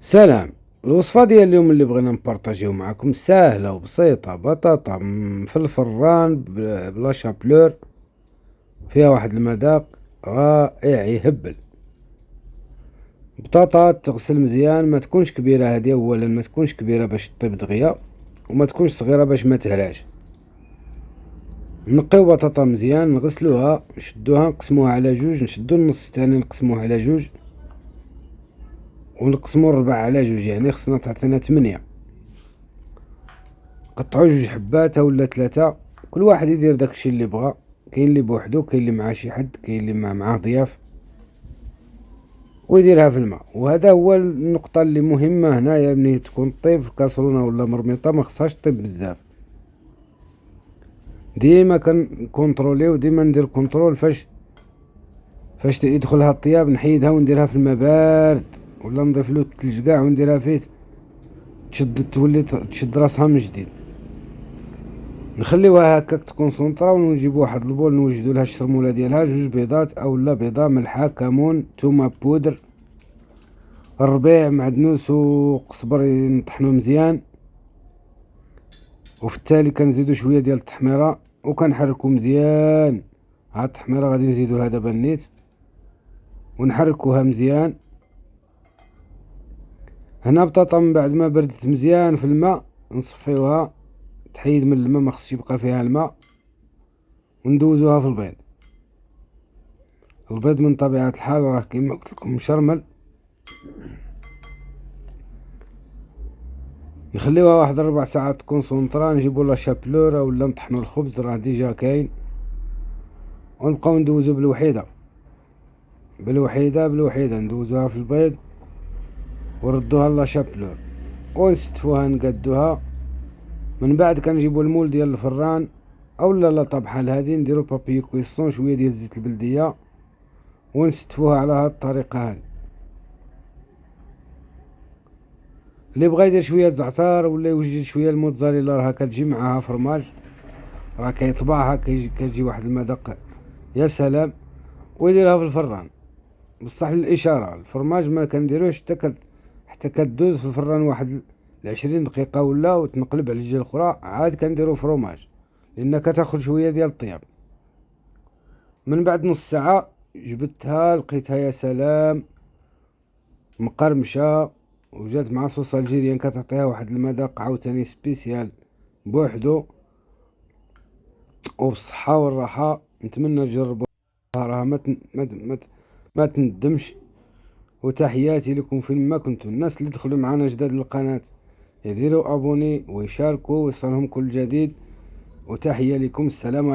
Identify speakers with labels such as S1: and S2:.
S1: سلام. الوصفة ديال اليوم اللي بغينا نبارطاجيو معكم ساهلة وبسيطة. بطاطا في الفران بلا شابلور، فيها واحد المذاق رائع يهبل. بطاطا تغسل مزيان، ما تكونش كبيرة، هذه اولا ما تكونش كبيرة باش طيب دغيا، وما تكونش صغيرة باش ما تهراش. نقيو بطاطا مزيان، نغسلوها، نشدوها، نقسموها على جوج، نشدو النص الثاني نقسموه على جوج، ونقسمو الربع على جوج، يعني خصنا تعطينا 8. قطعو جوج حبات ولا 3، كل واحد يدير داكشي اللي بغا. كاين اللي بوحدو، كاين اللي مع شي حد، كاين اللي معاه ضياف، ويديرها في الماء. وهذا هو النقطة اللي مهمة هنايا، ملي تكون طيب في كاسرونة ولا مرميطة ما خصهاش طيب بزاف. ديما كنكونتروليو، ديما ندير كنترول فاش يدخلها الطياب نحيدها ونديرها في الماء بارد، ولا نضيفلو التلج كاع ونديرها فيه تولي تشد راسها من جديد. نخليوها هكاك تكونسونطرا، ونجيبو واحد البول نوجدو لها الشرموله ديالها، جوج بيضات اولا بيضه، ملحه، كمون، تومه بودر، الربيع، معدنوس وقزبر، نطحنو مزيان. وفي التالي كنزيدو شويه ديال التحميره وكنحركو مزيان. هاد التحميره غادي نزيدوها دابا نيت ونحركوها مزيان. هنا بطاطا من بعد ما بردت مزيان في الماء نصفيوها، تحيد من الماء، ما خصش يبقى فيها الماء، وندوزوها في البيض. البيض من طبيعة الحال راه كيما قلت لكم مشرمل. نخليوها واحد 4 ساعات كونسونطرا، نجيبو لا شابلورة ولا نطحنو الخبز، راه ديجا كاين، ونبقاو ندوزو بالوحيدة ندوزوها في البيض وردوها لا شابلور ونستفوها نقادوها. من بعد كنجيبو المول ديال الفران اولا لاطا بحال هادي، نديرو بابي كويسون، شويه ديال زيت البلديه، ونستفوها على هاد الطريقه هادي. اللي بغا يدير شويه زعتر ولا يوجد شويه الموتزاريلا، راه كتجي معاها فرماج، راه كيطبعها، كتجي واحد المذاق يا سلام. ويديرها في الفران بصح للاشاره. الفرماج ما كنديروش حتى كدوز في الفران واحد 20 دقيقه ولا، وتنقلب على الجهه الاخرى، عاد كنديرو فروماج لان كتاخد شويه ديال الطياب. من بعد نص ساعه جبدتها، لقيتها يا سلام مقرمشه، وجات مع صوص الجيريان، كتعطيها واحد المذاق عاوتاني سبيسيال بوحدو. وبالصحة والراحة، نتمنى تجربوها، راها ما تندمش. وتحياتي لكم فين ما كنتم. الناس اللي دخلوا معنا جداد للقناة يديروا ابوني ويشاركوا ويصلهم كل جديد. وتحية لكم، السلام عليكم.